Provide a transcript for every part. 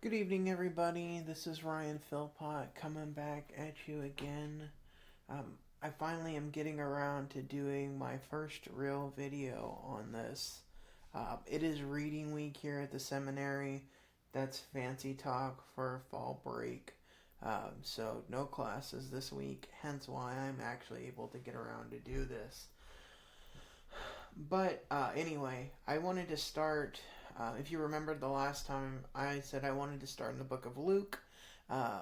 Good evening, everybody. This is Ryan Philpott coming back at you again. I finally am getting around to doing my first real video on this. It is reading week here at the seminary. That's fancy talk for fall break. So, no classes this week, hence why I'm actually able to get around to do this. But anyway, I wanted to start. If you remember the last time, I said I wanted to start in the book of Luke. Uh,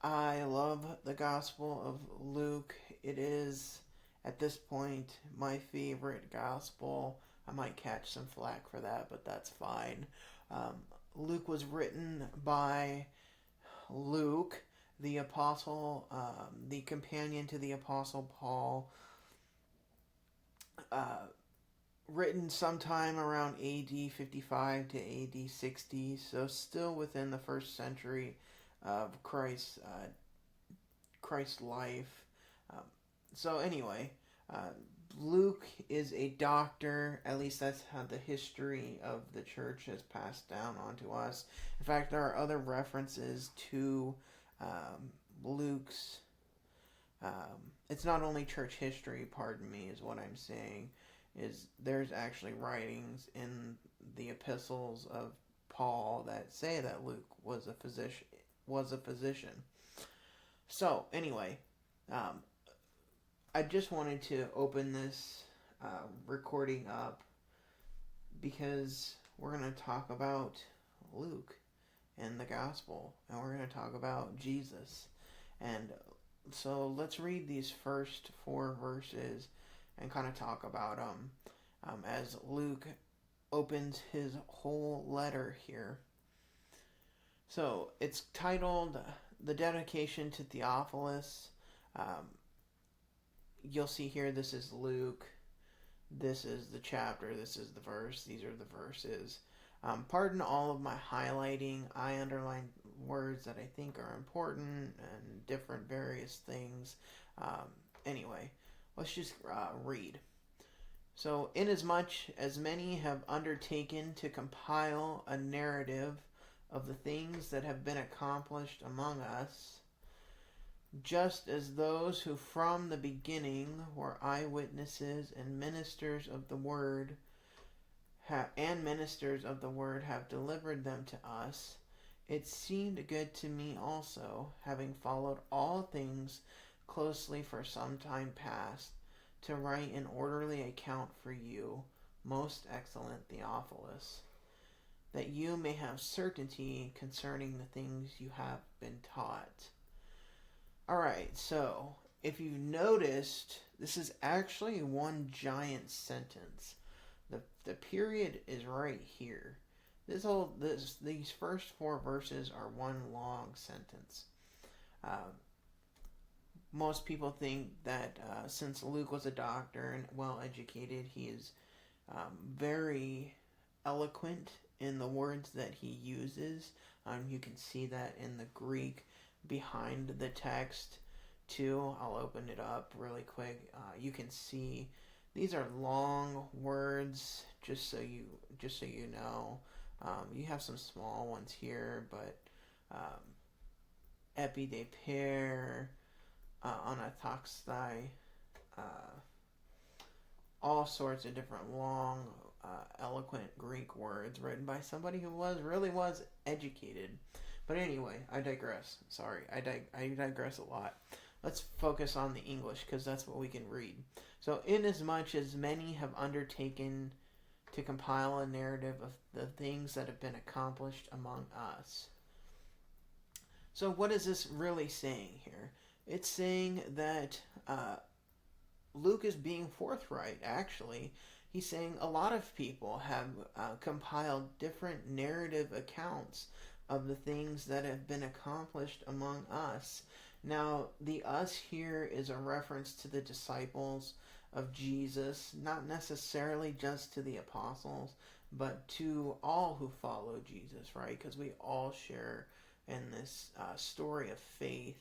I love the Gospel of Luke. It is, at this point, my favorite Gospel. I might catch some flack for that, but that's fine. Luke was written by Luke, the apostle, the companion to the apostle Paul. Uh, Written sometime around AD 55 to AD 60, so still within the first century of Christ's life. Um, so anyway, uh, Luke is a doctor. At least that's how the history of the church has passed down onto us. In fact, there are other references to Luke's. It's not only church history. Pardon me, is what I'm saying. Is there's actually writings in the epistles of Paul that say that Luke was a physician. So anyway, um, I just wanted to open this recording up because we're going to talk about Luke and the gospel, and we're going to talk about Jesus. And so let's read these first four verses and kind of talk about them as Luke opens his whole letter here. So it's titled The Dedication to Theophilus. You'll see here this is Luke. This is the chapter. This is the verse. These are the verses. Pardon all of my highlighting. I underline words that I think are important and different various things. Anyway, let's just read. So, inasmuch as many have undertaken to compile a narrative of the things that have been accomplished among us, just as those who from the beginning were eyewitnesses and ministers of the word have delivered them to us, it seemed good to me also, having followed all things closely for some time past, to write an orderly account for you, most excellent Theophilus, that you may have certainty concerning the things you have been taught. Alright, so if you've noticed, this is actually one giant sentence. The period is right here. These first four verses are one long sentence. Most people think that since Luke was a doctor and well educated, he is very eloquent in the words that he uses. You can see that in the Greek behind the text too. I'll open it up really quick. You can see these are long words. Just so you know, you have some small ones here, but epi de per, anataxtai, all sorts of different long, eloquent Greek words written by somebody who really was educated. But anyway, I digress. Sorry, I digress a lot. Let's focus on the English because that's what we can read. So, inasmuch as many have undertaken to compile a narrative of the things that have been accomplished among us. So, what is this really saying here? It's saying that Luke is being forthright, actually. He's saying a lot of people have compiled different narrative accounts of the things that have been accomplished among us. Now, the us here is a reference to the disciples of Jesus, not necessarily just to the apostles, but to all who follow Jesus, right? Because we all share in this story of faith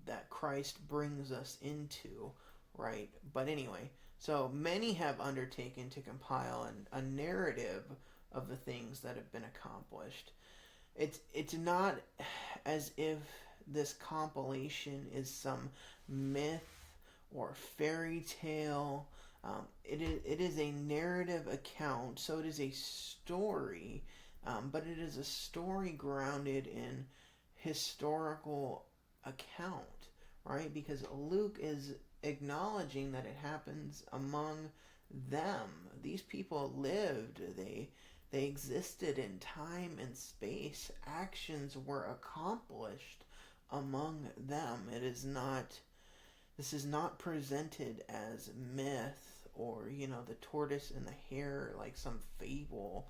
that Christ brings us into, right? But anyway, so many have undertaken to compile a narrative of the things that have been accomplished. It's not as if this compilation is some myth or fairy tale. It is a narrative account, so it is a story, but it is a story grounded in historical account, right? Because Luke is acknowledging that it happens among them. These people lived, they existed in time and space. Actions were accomplished among them. This is not presented as myth or, the tortoise and the hare, like some fable.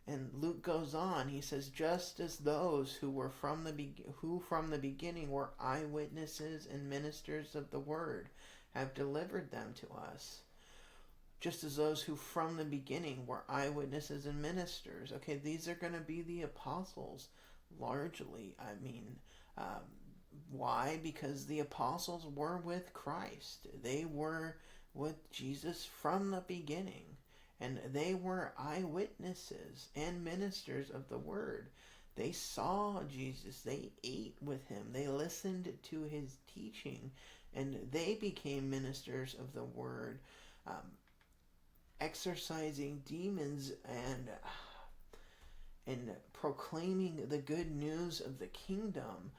And Luke goes on. He says, just as those who from the beginning were eyewitnesses and ministers of the word have delivered them to us. Just as those who from the beginning were eyewitnesses and ministers. Okay, these are going to be the apostles, largely. I mean, why? Because the apostles were with Christ. They were with Jesus from the beginning. And they were eyewitnesses and ministers of the word. They saw Jesus. They ate with him. They listened to his teaching. And they became ministers of the word, exorcising demons and proclaiming the good news of the kingdom.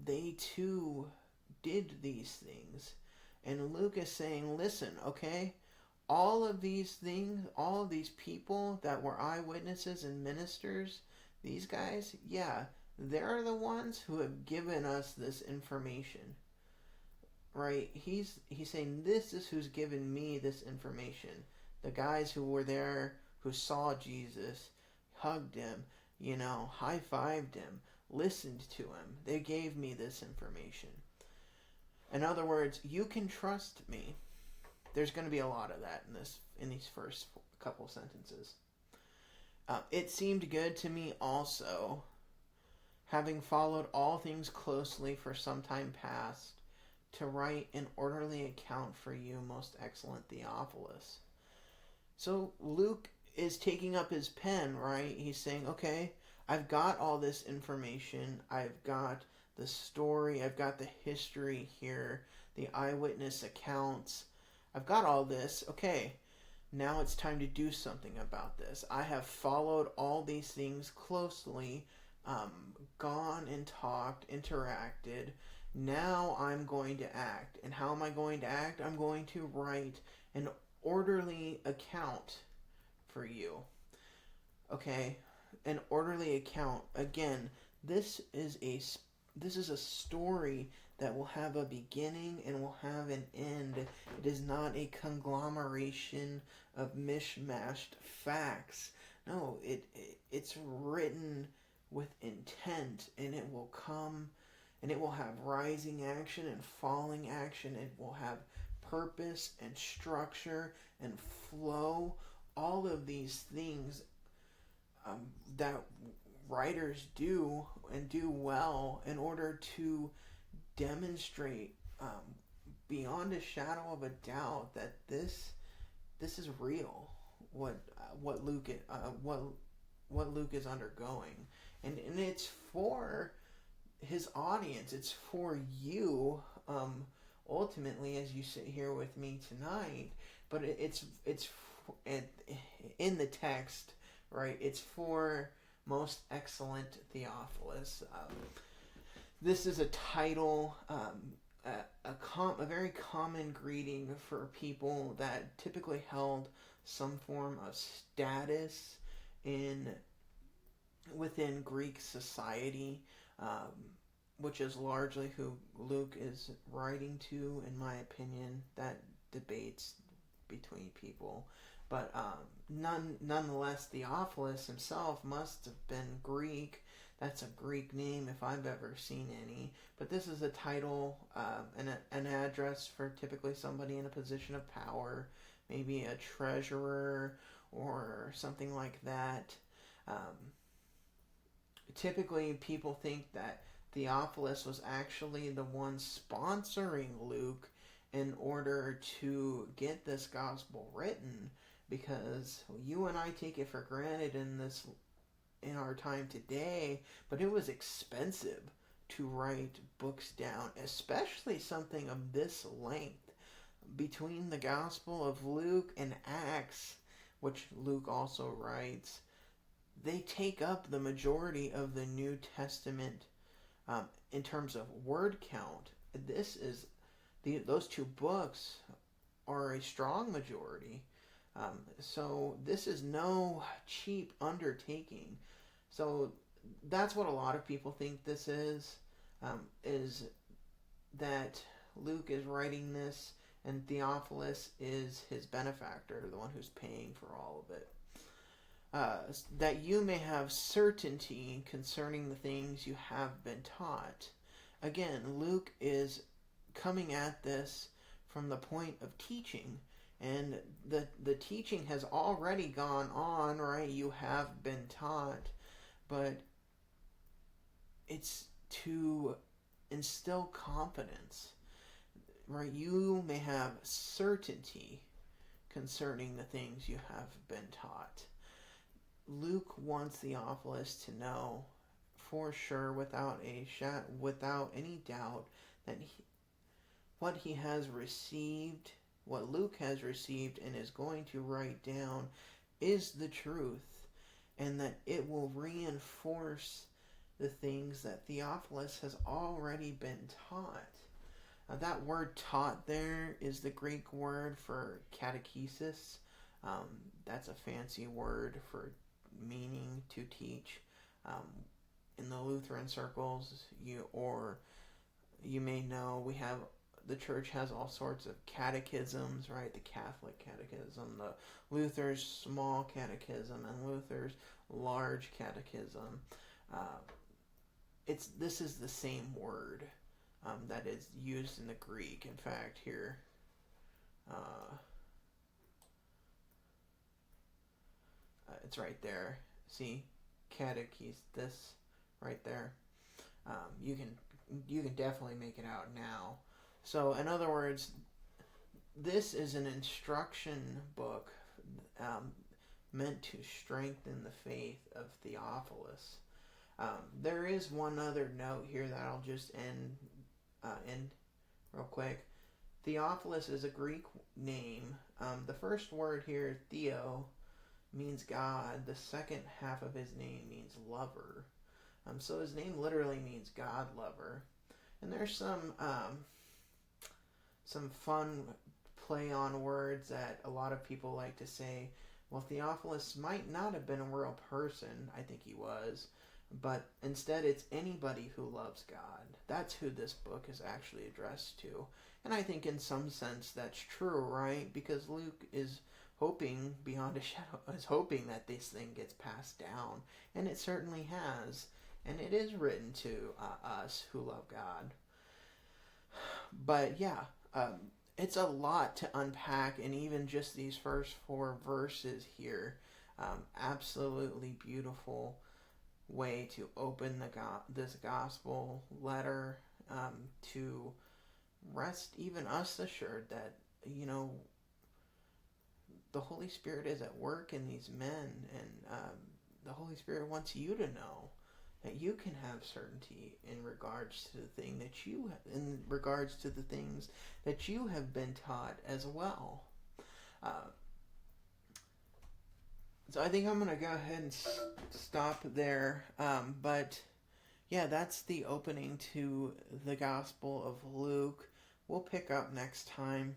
They too did these things. And Luke is saying, listen, okay, all of these things, all of these people that were eyewitnesses and ministers, these guys, yeah, they're the ones who have given us this information. Right? He's saying, this is who's given me this information. The guys who were there, who saw Jesus, hugged him, high-fived him, listened to him. They gave me this information. In other words, you can trust me. There's going to be a lot of that in these first couple sentences. It seemed good to me also, having followed all things closely for some time past, to write an orderly account for you, most excellent Theophilus. So Luke is taking up his pen, right? He's saying, okay, I've got all this information. I've got the story. I've got the history here, the eyewitness accounts. I've got all this. Okay, now it's time to do something about this. I have followed all these things closely, gone and talked, interacted. Now I'm going to act. And how am I going to act? I'm going to write an orderly account for you. Okay? An orderly account. Again, this is a story that will have a beginning and will have an end. It is not a conglomeration of mishmashed facts. No, it's written with intent, and it will come, and it will have rising action and falling action. It will have purpose and structure and flow. All of these things that writers do and do well in order to demonstrate beyond a shadow of a doubt that this is real. What Luke is undergoing, and it's for his audience. It's for you, ultimately, as you sit here with me tonight. But it's in the text, right? It's for most excellent Theophilus. This is a title, a very common greeting for people that typically held some form of status within Greek society, which is largely who Luke is writing to, in my opinion. That debates between people. But nonetheless, Theophilus himself must have been Greek. That's a Greek name if I've ever seen any. But this is a title, an address for typically somebody in a position of power, maybe a treasurer or something like that. Typically, people think that Theophilus was actually the one sponsoring Luke in order to get this gospel written. because you and I take it for granted in our time today, but it was expensive to write books down, especially something of this length. Between the Gospel of Luke and Acts, which Luke also writes, they take up the majority of the New Testament in terms of word count. Those two books are a strong majority. So this is no cheap undertaking. So that's what a lot of people think this is that Luke is writing this and Theophilus is his benefactor, the one who's paying for all of it. That you may have certainty concerning the things you have been taught. Again, Luke is coming at this from the point of teaching, and the teaching has already gone on, right? You have been taught, but it's to instill confidence, right? You may have certainty concerning the things you have been taught. Luke wants Theophilus to know for sure, without any doubt, that what he has received, what Luke has received and is going to write down, is the truth, and that it will reinforce the things that Theophilus has already been taught. That word "taught" there is the Greek word for catechesis. That's a fancy word for meaning to teach. In the Lutheran circles, you may know the church has all sorts of catechisms, right? The Catholic catechism, the Luther's small catechism, and Luther's large catechism. This is the same word that is used in the Greek. In fact, here, it's right there. See, catechistus, right there. You can definitely make it out now. So, in other words, this is an instruction book meant to strengthen the faith of Theophilus. There is one other note here that I'll just end real quick. Theophilus is a Greek name. The first word here, Theo, means God. The second half of his name means lover. So his name literally means God lover. And there's some fun play on words that a lot of people like to say. Well, Theophilus might not have been a real person. I think he was. But instead, it's anybody who loves God. That's who this book is actually addressed to. And I think in some sense that's true, right? Because Luke is hoping, beyond a shadow, is hoping that this thing gets passed down. And it certainly has. And it is written to us who love God. But yeah, it's a lot to unpack. And even just these first 4 verses here, absolutely beautiful way to open this gospel letter, to rest even us assured that, the Holy Spirit is at work in these men, and the Holy Spirit wants you to know that you can have certainty in regards to the things that you have been taught as well. So I think I'm going to go ahead and stop there. But yeah, that's the opening to the Gospel of Luke. We'll pick up next time.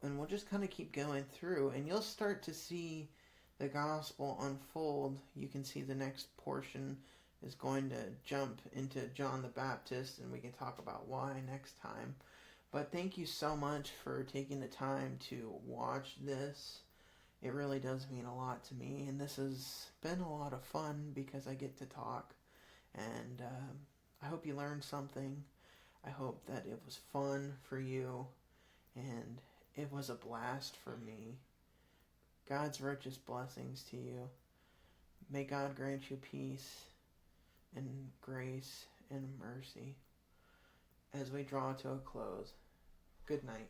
And we'll just kind of keep going through. And you'll start to see the Gospel unfold. You can see the next portion is going to jump into John the Baptist. And we can talk about why next time. But thank you so much for taking the time to watch this. It really does mean a lot to me, and this has been a lot of fun because I get to talk, and I hope you learned something. I hope that it was fun for you, and it was a blast for me. God's richest blessings to you. May God grant you peace and grace and mercy as we draw to a close. Good night.